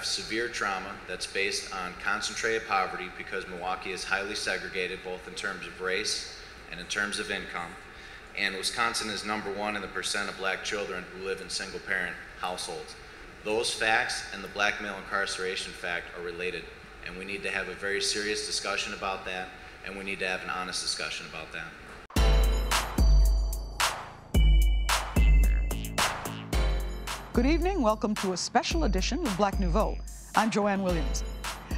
have severe trauma that's based on concentrated poverty because Milwaukee is highly segregated both in terms of race and in terms of income. And Wisconsin is #1 in the percent of black children who live in single-parent households. Those facts and the black male incarceration fact are related, and we need to have a very serious discussion about that, and we need to have an honest discussion about that. Good evening, welcome to a special edition of Black Nouveau. I'm Joanne Williams.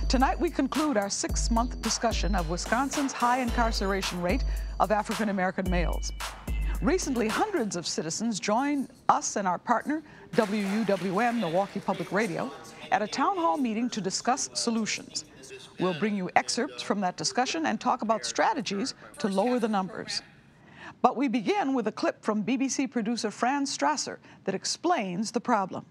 Tonight we conclude our 6-month discussion of Wisconsin's high incarceration rate of African American males. Recently, hundreds of citizens joined us and our partner, WUWM-Milwaukee Public Radio, at a town hall meeting to discuss solutions. We'll bring you excerpts from that discussion and talk about strategies to lower the numbers. But we begin with a clip from BBC producer Fran Strasser that explains the problem.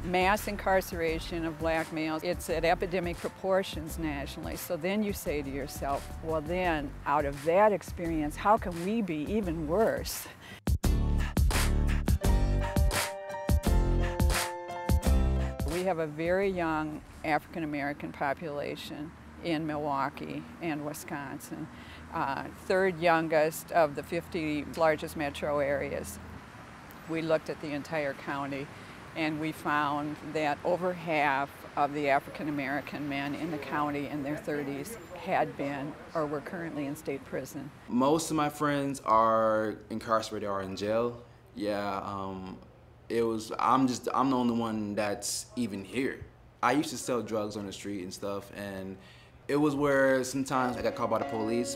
Mass incarceration of black males, it's at epidemic proportions nationally. So then you say to yourself, well then, out of that experience, how can we be even worse? We have a very young African American population in Milwaukee and Wisconsin, third youngest of the 50 largest metro areas. We looked at the entire county, and we found that over half of the African American men in the county in their 30s had been or were currently in state prison. Most of my friends are incarcerated or in jail. Yeah, I'm the only one that's even here. I used to sell drugs on the street and stuff, and it was where sometimes I got caught by the police.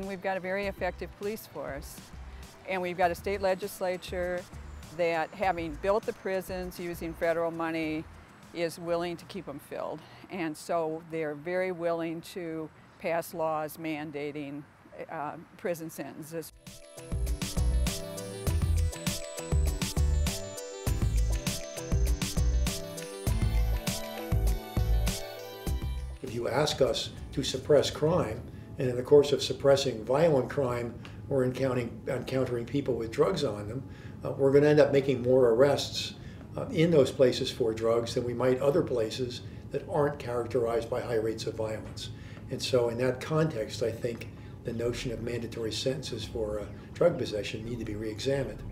We've got a very effective police force, and we've got a state legislature that, having built the prisons using federal money, is willing to keep them filled. And so they're very willing to pass laws mandating prison sentences. If you ask us to suppress crime, and in the course of suppressing violent crime or encountering people with drugs on them, we're going to end up making more arrests in those places for drugs than we might other places that aren't characterized by high rates of violence. And so in that context, I think the notion of mandatory sentences for drug possession need to be re-examined.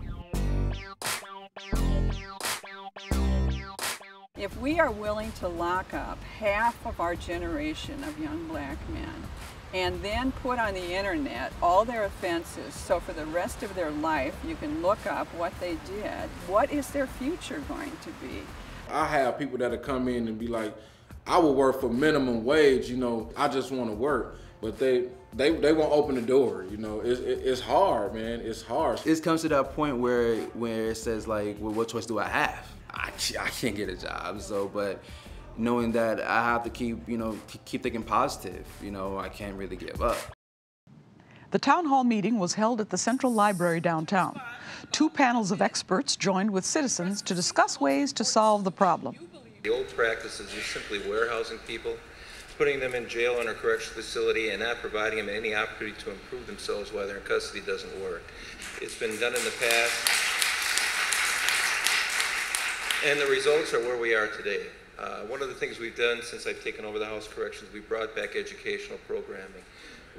If we are willing to lock up half of our generation of young black men and then put on the internet all their offenses, so for the rest of their life you can look up what they did, what is their future going to be? I have people that'll come in and be like, I will work for minimum wage, you know, I just want to work. But they won't open the door, you know. It's hard, man, it's hard. It comes to that point where it says like, well, what choice do I have? I can't get a job, so, but knowing that I have to keep thinking positive, I can't really give up. The town hall meeting was held at the Central Library downtown. 2 panels of experts joined with citizens to discuss ways to solve the problem. The old practice is just simply warehousing people, putting them in jail or in a correctional facility and not providing them any opportunity to improve themselves while they're in custody doesn't work. It's been done in the past, and the results are where we are today. One of the things we've done since I've taken over the House of Corrections, we've brought back educational programming.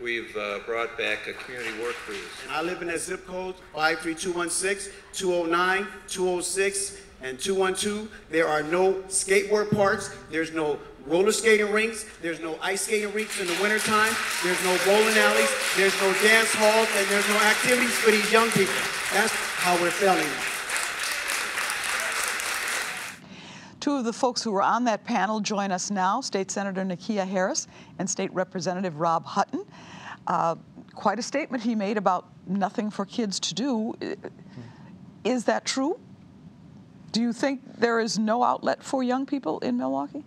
We've brought back a community work crews. I live in that zip code, 53216, 209, 206, and 212. There are no skateboard parks, there's no roller skating rinks, there's no ice skating rinks in the wintertime, there's no bowling alleys, there's no dance halls, and there's no activities for these young people. That's how we're failing them. Two of the folks who were on that panel join us now, State Senator Nikiya Harris and State Representative Ron Hutton. Quite a statement he made about nothing for kids to do. Is that true? Do you think there is no outlet for young people in Milwaukee?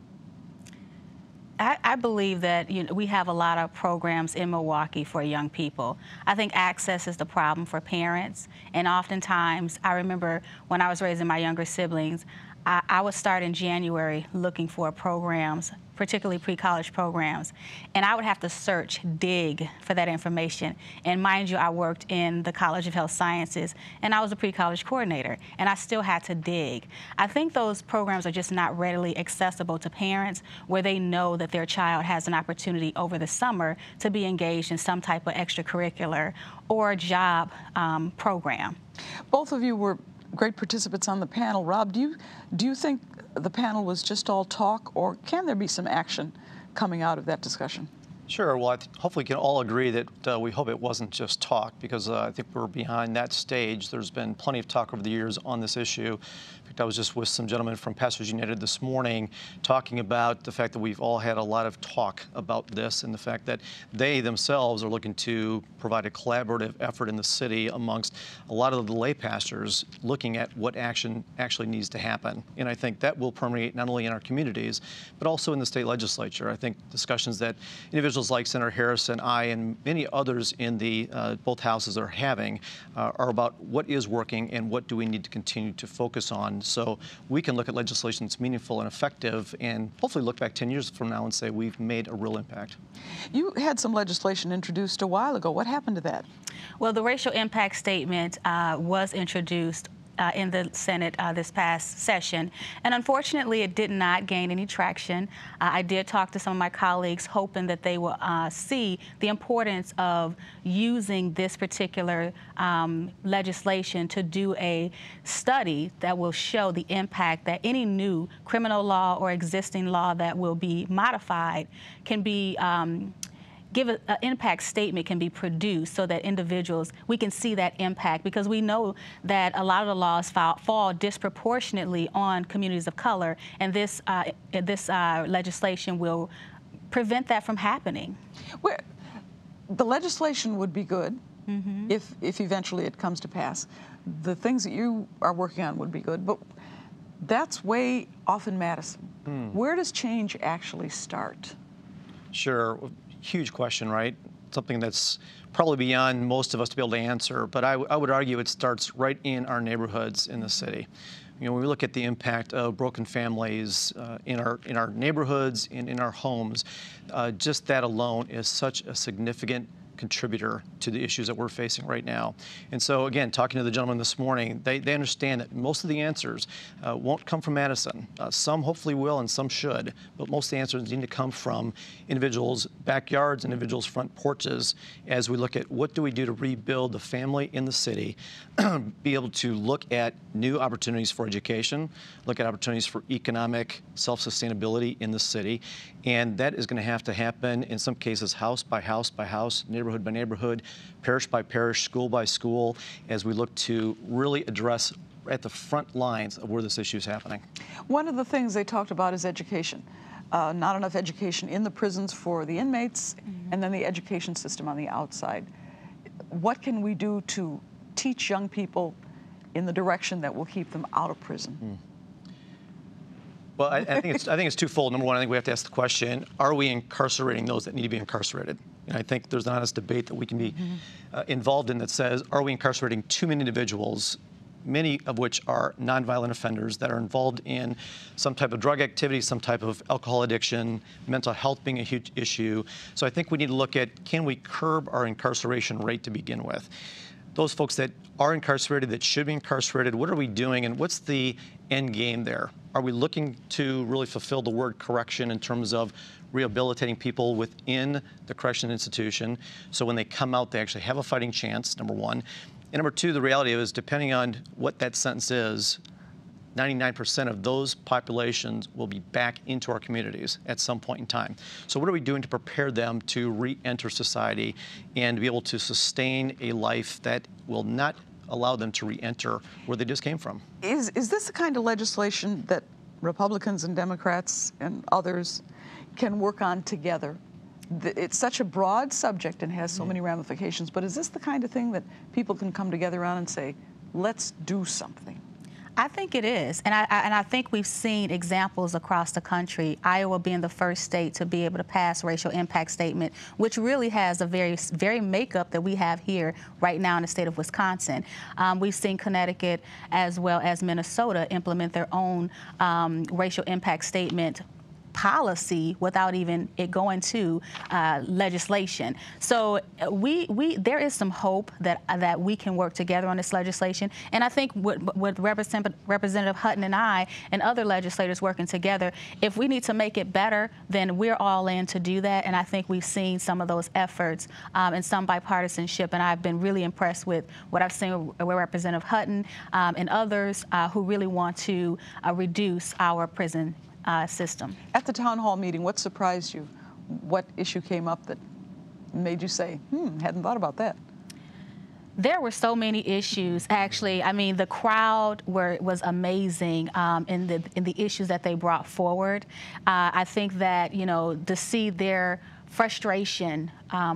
I believe that we have a lot of programs in Milwaukee for young people. I think access is the problem for parents, and oftentimes, I remember when I was raising my younger siblings, I would start in January looking for programs, particularly pre-college programs, and I would have to search, dig for that information. And mind you, I worked in the College of Health Sciences, and I was a pre-college coordinator, and I still had to dig. I think those programs are just not readily accessible to parents where they know that their child has an opportunity over the summer to be engaged in some type of extracurricular or job program. Both of you were great participants on the panel. Rob, do you think the panel was just all talk, or can there be some action coming out of that discussion? Sure. Well, hopefully we can all agree that we hope it wasn't just talk, because I think we're behind that stage. There's been plenty of talk over the years on this issue. In fact, I was just with some gentlemen from Pastors United this morning talking about the fact that we've all had a lot of talk about this, and the fact that they themselves are looking to provide a collaborative effort in the city amongst a lot of the lay pastors looking at what action actually needs to happen. And I think that will permeate not only in our communities, but also in the state legislature. I think discussions that individuals like Senator Harris and I and many others in the both houses are having are about what is working and what do we need to continue to focus on, so we can look at legislation that's meaningful and effective and hopefully look back 10 years from now and say we've made a real impact. You had some legislation introduced a while ago. What happened to that? Well, the racial impact statement was introduced in the Senate this past session, and unfortunately it did not gain any traction. I did talk to some of my colleagues hoping that they will see the importance of using this particular legislation to do a study that will show the impact that any new criminal law or existing law that will be modified can be give an impact statement can be produced so that individuals, we can see that impact, because we know that a lot of the laws fall disproportionately on communities of color, and this legislation will prevent that from happening. Well, the legislation would be good if eventually it comes to pass. The things that you are working on would be good, but that's way off in Madison. Where does change actually start? Sure. Huge question, right? Something that's probably beyond most of us to be able to answer, but I would argue it starts right in our neighborhoods in the city. You know, when we look at the impact of broken families in our neighborhoods and in our homes, just that alone is such a significant contributor to the issues that we're facing right now. And so again, talking to the gentleman this morning, they understand that most of the answers won't come from Madison. Some hopefully will and some should, but most of the answers need to come from individuals' backyards, individuals' front porches, as we look at what do we do to rebuild the family in the city, be able to look at new opportunities for education, look at opportunities for economic self-sustainability in the city, and that is going to happen in some cases house by house by house, neighborhood by neighborhood, parish by parish, school by school, as we look to really address at the front lines of where this issue is happening. One of the things they talked about is education. Not enough education in the prisons for the inmates, and then the education system on the outside. What can we do to teach young people in the direction that will keep them out of prison? Well, I think it's twofold. Number one, I think we have to ask the question: are we incarcerating those that need to be incarcerated? And I think there's an honest debate that we can be involved in that says, are we incarcerating too many individuals, many of which are nonviolent offenders that are involved in some type of drug activity, some type of alcohol addiction, mental health being a huge issue. So I think we need to look at, can we curb our incarceration rate to begin with? Those folks that are incarcerated, that should be incarcerated, what are we doing, and what's the end game there? Are we looking to really fulfill the word correction in terms of rehabilitating people within the correction institution, so when they come out they actually have a fighting chance, number one? And number two, the reality is, depending on what that sentence is, 99% of those populations will be back into our communities at some point in time. So what are we doing to prepare them to re-enter society and be able to sustain a life that will not allow them to re-enter where they just came from? Is this the kind of legislation that Republicans and Democrats and others can work on together? It's such a broad subject and has so many ramifications, but is this the kind of thing that people can come together on and say, let's do something? I think it is, and I think we've seen examples across the country. Iowa being the first state to be able to pass racial impact statement, which really has a very makeup that we have here right now in the state of Wisconsin. We've seen Connecticut as well as Minnesota implement their own racial impact statement policy without even it going to legislation. So there is some hope that we can work together on this legislation. And I think with Representative Hutton and I and other legislators working together, if we need to make it better, then we're all in to do that. And I think we've seen some of those efforts and some bipartisanship. And I've been really impressed with what I've seen with Representative Hutton and others who really want to reduce our prison system. At the town hall meeting, what surprised you? What issue came up that made you say, hadn't thought about that? There were so many issues, actually. I mean, the crowd was amazing in the issues that they brought forward. I think that, to see their frustration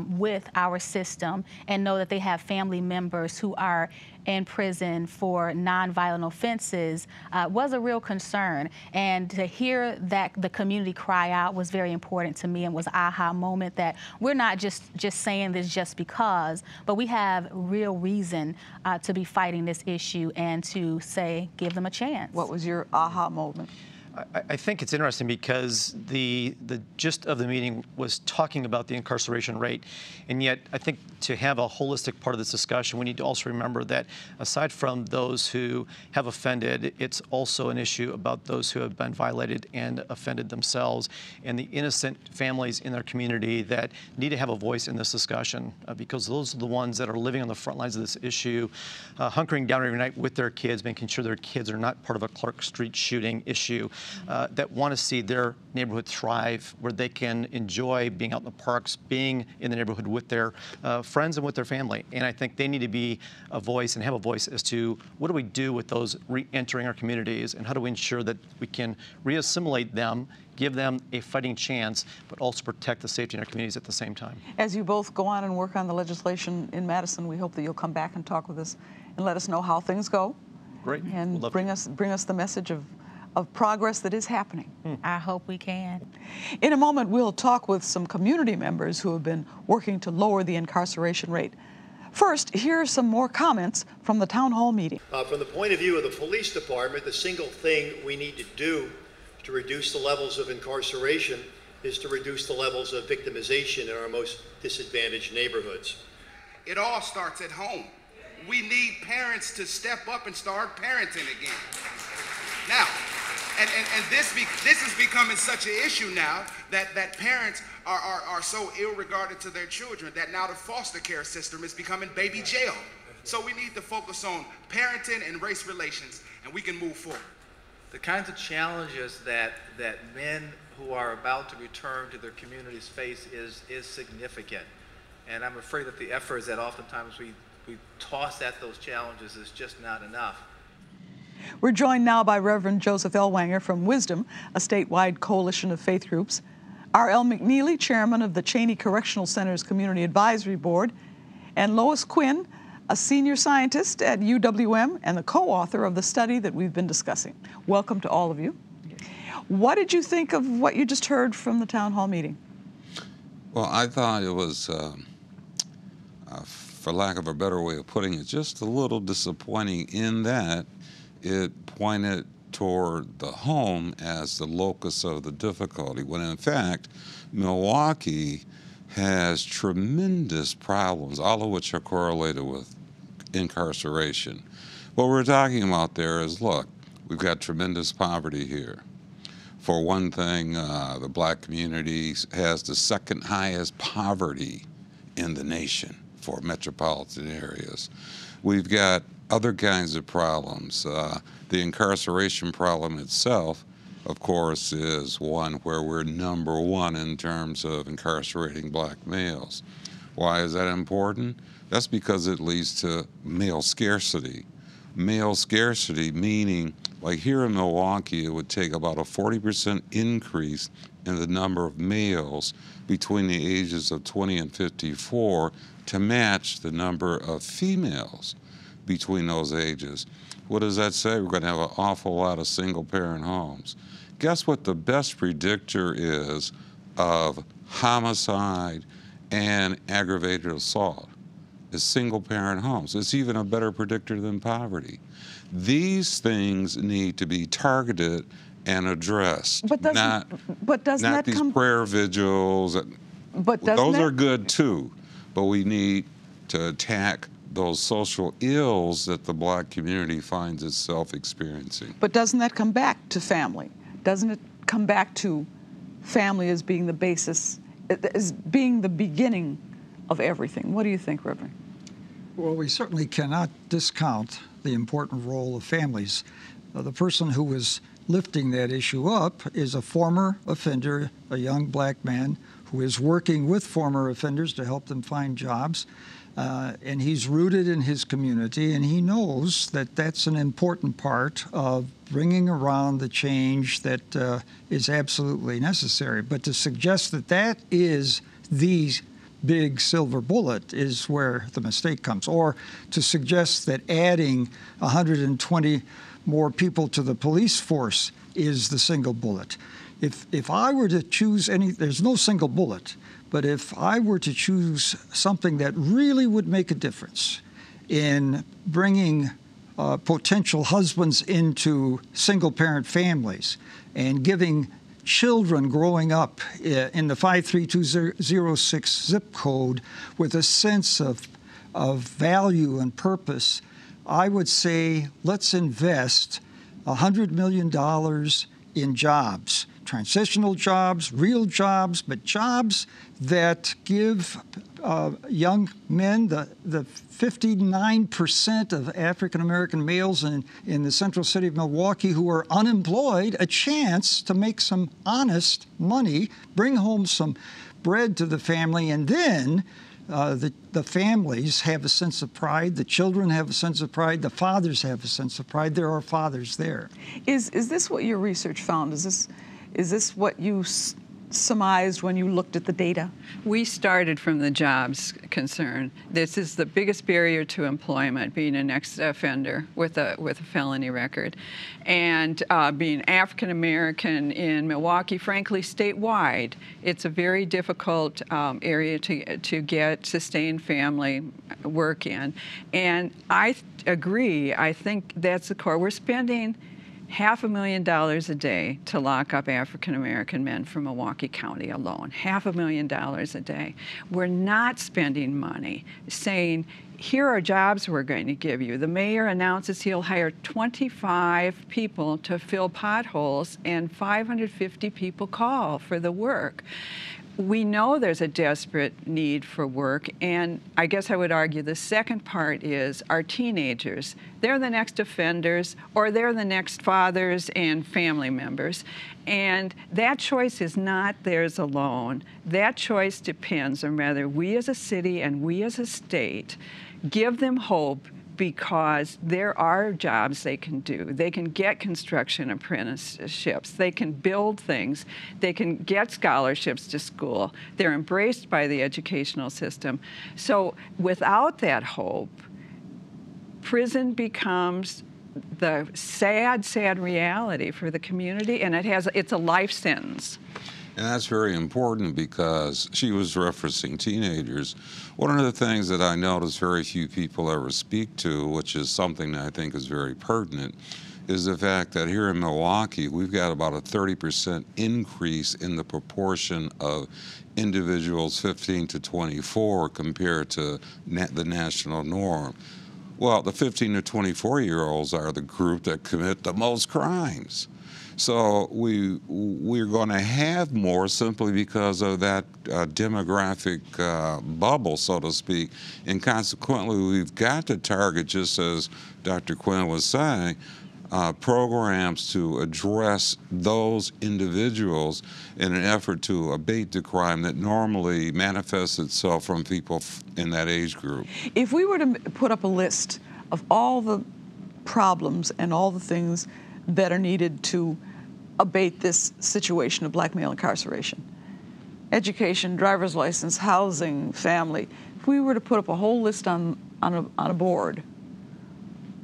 with our system and know that they have family members who are in prison for nonviolent offenses was a real concern. And to hear that the community cry out was very important to me and was an aha moment that we're not just saying this just because, but we have real reason to be fighting this issue and to say, give them a chance. What was your aha moment? I think it's interesting because the gist of the meeting was talking about the incarceration rate, and yet I think to have a holistic part of this discussion, we need to also remember that aside from those who have offended, it's also an issue about those who have been violated and offended themselves, and the innocent families in their community that need to have a voice in this discussion because those are the ones that are living on the front lines of this issue, hunkering down every night with their kids, making sure their kids are not part of a Clark Street shooting issue. That want to see their neighborhood thrive, where they can enjoy being out in the parks, being in the neighborhood with their friends and with their family. And I think they need to be a voice and have a voice as to what do we do with those re-entering our communities and how do we ensure that we can re-assimilate them, give them a fighting chance, but also protect the safety in our communities at the same time. As you both go on and work on the legislation in Madison, we hope that you'll come back and talk with us and let us know how things go. Great. And bring us the message of progress that is happening. I hope we can. In a moment, we'll talk with some community members who have been working to lower the incarceration rate. First, here are some more comments from the town hall meeting. From the point of view of the police department, the single thing we need to do to reduce the levels of incarceration is to reduce the levels of victimization in our most disadvantaged neighborhoods. It all starts at home. We need parents to step up and start parenting again. Now, and this is becoming such an issue now that parents are so ill-regarded to their children that now the foster care system is becoming baby jail. So we need to focus on parenting and race relations, and we can move forward. The kinds of challenges that men who are about to return to their communities face is significant. And I'm afraid that the efforts that oftentimes we toss at those challenges is just not enough. We're joined now by Reverend Joseph Ellwanger from Wisdom, a statewide coalition of faith groups, our L McNeely, chairman of the Chaney Correctional Center's Community Advisory Board, and Lois Quinn, a senior scientist at UWM and the co-author of the study that we've been discussing. Welcome to all of you. What did you think of what you just heard from the town hall meeting? Well, I thought it was, for lack of a better way of putting it, just a little disappointing in that it pointed toward the home as the locus of the difficulty, when in fact, Milwaukee has tremendous problems, all of which are correlated with incarceration. What we're talking about there is, look, we've got tremendous poverty here. For one thing, the black community has the second highest poverty in the nation for metropolitan areas. We've got other kinds of problems. The incarceration problem itself, of course, is one where we're number one in terms of incarcerating black males. Why is that important? That's because it leads to male scarcity. Male scarcity meaning, like here in Milwaukee, it would take about a 40% increase in the number of males between the ages of 20 and 54 to match the number of females between those ages. What does that say? We're going to have an awful lot of single-parent homes. Guess what the best predictor is of homicide and aggravated assault? Is single-parent homes. It's even a better predictor than poverty. These things need to be targeted and addressed, but doesn't that these come, prayer vigils. But those are good too, but we need to attack those social ills that the black community finds itself experiencing. But doesn't that come back to family? Doesn't it come back to family as being the basis, as being the beginning of everything? What do you think, Reverend? Well, we certainly cannot discount the important role of families. The person who is lifting that issue up is a former offender, a young black man who is working with former offenders to help them find jobs. And he's rooted in his community, and he knows that that's an important part of bringing around the change that is absolutely necessary. But to suggest that that is the big silver bullet is where the mistake comes. Or to suggest that adding 120 more people to the police force is the single bullet. If I were to choose any, there's no single bullet, but if I were to choose something that really would make a difference in bringing potential husbands into single-parent families and giving children growing up in the 53206 zip code with a sense of value and purpose, I would say let's invest $100 million in jobs, transitional jobs, real jobs, but jobs that give young men, the 59% of African-American males in the central city of Milwaukee who are unemployed, a chance to make some honest money, bring home some bread to the family, and then the families have a sense of pride, the children have a sense of pride, the fathers have a sense of pride. There are fathers there. Is this what your research found? Is this what you surmised when you looked at the data? We started from the jobs concern. This is the biggest barrier to employment, being an ex-offender with a felony record. And being African American in Milwaukee, frankly, statewide, it's a very difficult area to get sustained family work in. And I agree, I think that's the core. We're spending $500,000 a day to lock up African American men from Milwaukee County alone. $500,000 a day. We're not spending money saying, here are jobs we're going to give you. The mayor announces he'll hire 25 people to fill potholes, and 550 people call for the work. We know there's a desperate need for work, and I guess I would argue the second part is our teenagers. They're the next offenders, or they're the next fathers and family members, and that choice is not theirs alone. That choice depends on whether we as a city and we as a state give them hope, because there are jobs they can do. They can get construction apprenticeships. They can build things. They can get scholarships to school. They're embraced by the educational system. So without that hope, prison becomes the sad, sad reality for the community, and it's a life sentence. And that's very important because she was referencing teenagers. One of the things that I notice very few people ever speak to, which is something that I think is very pertinent, is the fact that here in Milwaukee, we've got about a 30% increase in the proportion of individuals 15 to 24 compared to the national norm. Well, the 15 to 24-year-olds are the group that commit the most crimes. So we're going to have more simply because of that demographic bubble, so to speak, and consequently we've got to target, just as Dr. Quinn was saying, programs to address those individuals in an effort to abate the crime that normally manifests itself from people in that age group. If we were to put up a list of all the problems and all the things that are needed to abate this situation of black male incarceration, education, driver's license, housing, family, if we were to put up a whole list on a board,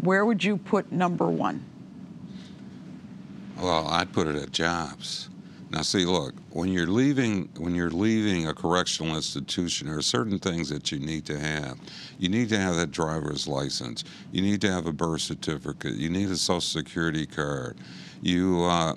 where would you put number one? Well, I'd put it at jobs. Now, see, look, when you're leaving a correctional institution, there are certain things that you need to have. You need to have that driver's license. You need to have a birth certificate. You need a Social Security card. You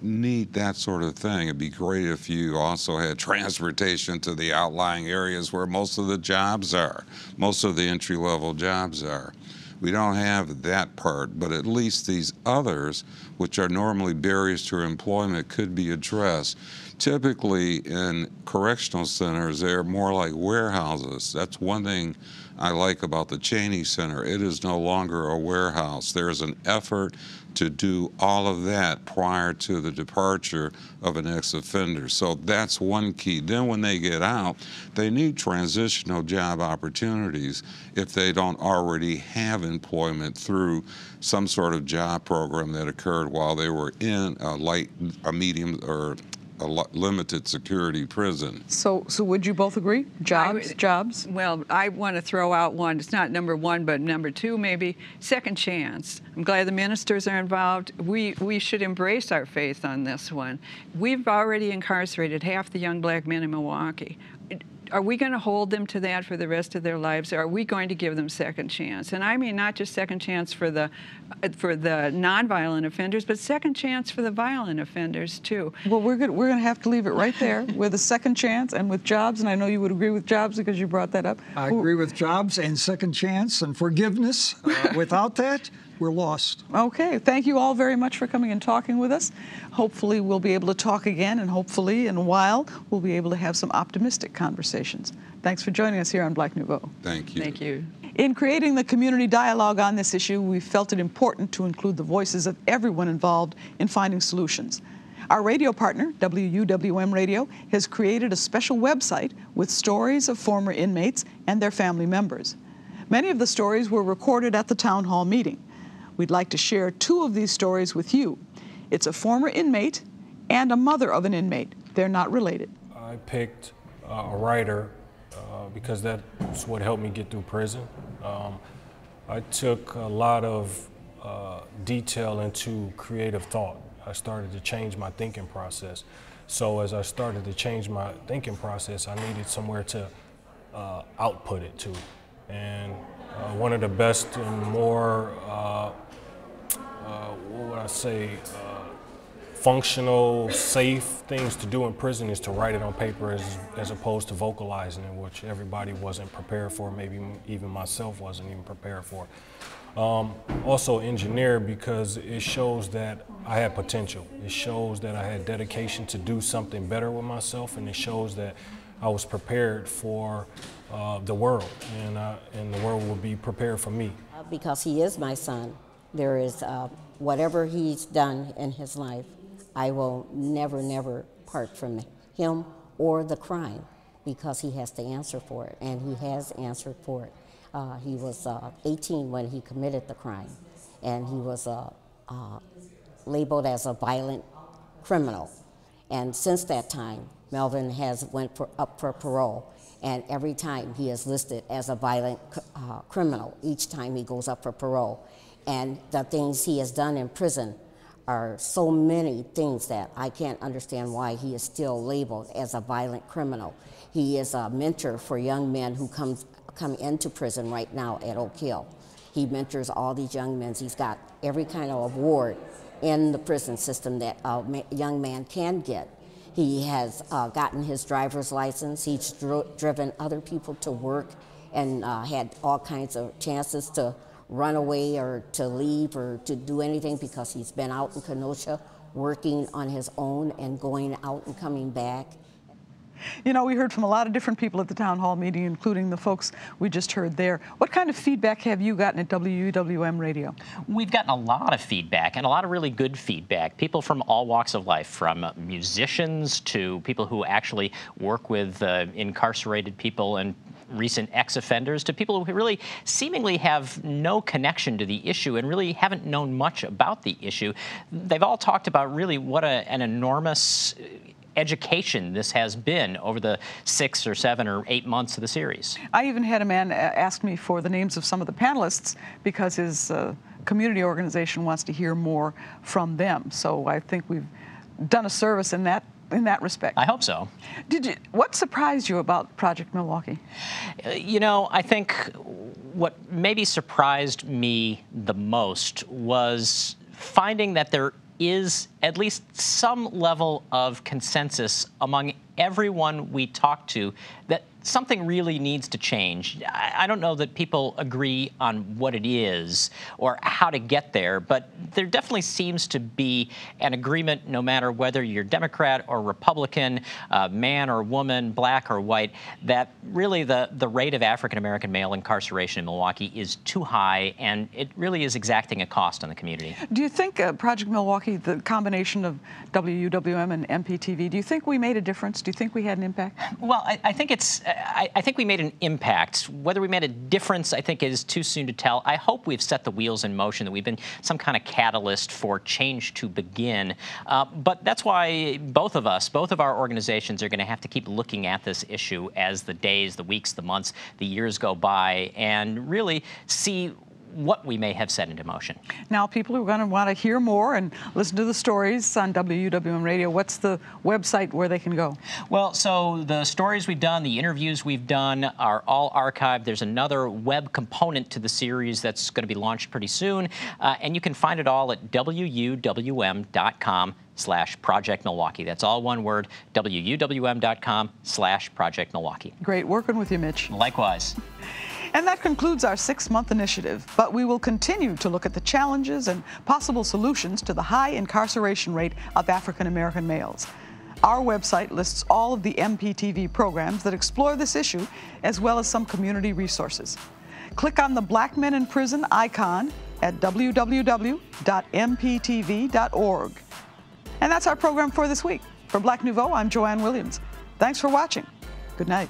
need that sort of thing. It'd be great if you also had transportation to the outlying areas where most of the jobs are, most of the entry-level jobs are. We don't have that part, but at least these others, which are normally barriers to employment, could be addressed. Typically in correctional centers, they're more like warehouses. That's one thing I like about the Chaney Center. It is no longer a warehouse. There's an effort to do all of that prior to the departure of an ex-offender. So that's one key. Then when they get out, they need transitional job opportunities if they don't already have employment through some sort of job program that occurred while they were in a medium, or a limited security prison. So would you both agree? Jobs? Well, I want to throw out one. It's not number one, but number two maybe. Second chance. I'm glad the ministers are involved. We should embrace our faith on this one. We've already incarcerated half the young black men in Milwaukee. Are we going to hold them to that for the rest of their lives, or are we going to give them second chance? And I mean not just second chance for the nonviolent offenders, but second chance for the violent offenders too. Well, we're going to have to leave it right there with a second chance and with jobs, and I know you would agree with jobs because you brought that up. I agree with jobs and second chance and forgiveness. Without that, we're lost. Okay, thank you all very much for coming and talking with us. Hopefully we'll be able to talk again, and hopefully in a while we'll be able to have some optimistic conversations. Thanks for joining us here on Black Nouveau. Thank you. Thank you. In creating the community dialogue on this issue, we felt it important to include the voices of everyone involved in finding solutions. Our radio partner, WUWM Radio, has created a special website with stories of former inmates and their family members. Many of the stories were recorded at the town hall meeting. We'd like to share two of these stories with you. It's a former inmate and a mother of an inmate. They're not related. I picked a writer because that's what helped me get through prison. I took a lot of detail into creative thought. I started to change my thinking process. So as I started to change my thinking process, I needed somewhere to output it to. And one of the best and more, what would I say, functional, safe things to do in prison is to write it on paper as opposed to vocalizing it, which everybody wasn't prepared for, maybe even myself wasn't even prepared for. Also engineer because it shows that I had potential. It shows that I had dedication to do something better with myself, and it shows that I was prepared for the world, and the world will be prepared for me. Because he is my son, there is whatever he's done in his life, I will never, never part from him or the crime, because he has to answer for it, and he has answered for it. He was 18 when he committed the crime, and he was labeled as a violent criminal. And since that time, Melvin has went up for parole, and every time he is listed as a violent criminal, each time he goes up for parole. And the things he has done in prison are so many things that I can't understand why he is still labeled as a violent criminal. He is a mentor for young men who come into prison right now at Oak Hill. He mentors all these young men. He's got every kind of award in the prison system that a young man can get. He has gotten his driver's license. He's driven other people to work and had all kinds of chances to run away or to leave or to do anything because he's been out in Kenosha working on his own and going out and coming back. You know, we heard from a lot of different people at the town hall meeting, including the folks we just heard there. What kind of feedback have you gotten at WUWM Radio? We've gotten a lot of feedback, and a lot of really good feedback. People from all walks of life, from musicians to people who actually work with incarcerated people and recent ex-offenders, to people who really seemingly have no connection to the issue and really haven't known much about the issue. They've all talked about really what an enormous education this has been over the 6 or 7 or 8 months of the series. I even had a man ask me for the names of some of the panelists because his community organization wants to hear more from them. So I think we've done a service in that respect. I hope so. What surprised you about Project Milwaukee? You know, I think what maybe surprised me the most was finding that there is at least some level of consensus among everyone we talk to that something really needs to change. I don't know that people agree on what it is or how to get there, but there definitely seems to be an agreement, no matter whether you're Democrat or Republican, man or woman, black or white, that really the rate of African-American male incarceration in Milwaukee is too high, and it really is exacting a cost on the community. Do you think Project Milwaukee, the combination of WUWM and MPTV, do you think we made a difference? Do you think we had an impact? Well, I think I think we made an impact. Whether we made a difference, I think, is too soon to tell. I hope we've set the wheels in motion, that we've been some kind of catalyst for change to begin. But that's why both of our organizations are going to have to keep looking at this issue as the days, the weeks, the months, the years go by, and really see what we may have set into motion. Now, people who are going to want to hear more and listen to the stories on WUWM Radio, what's the website where they can go? Well, so the stories we've done, the interviews we've done are all archived. There's another web component to the series that's going to be launched pretty soon, and you can find it all at WUWM.com/Project Milwaukee. That's all one word, WUWM.com/Project Milwaukee. Great working with you, Mitch. Likewise. And that concludes our 6-month initiative, but we will continue to look at the challenges and possible solutions to the high incarceration rate of African American males. Our website lists all of the MPTV programs that explore this issue, as well as some community resources. Click on the Black Men in Prison icon at www.mptv.org. And that's our program for this week. For Black Nouveau, I'm Joanne Williams. Thanks for watching. Good night.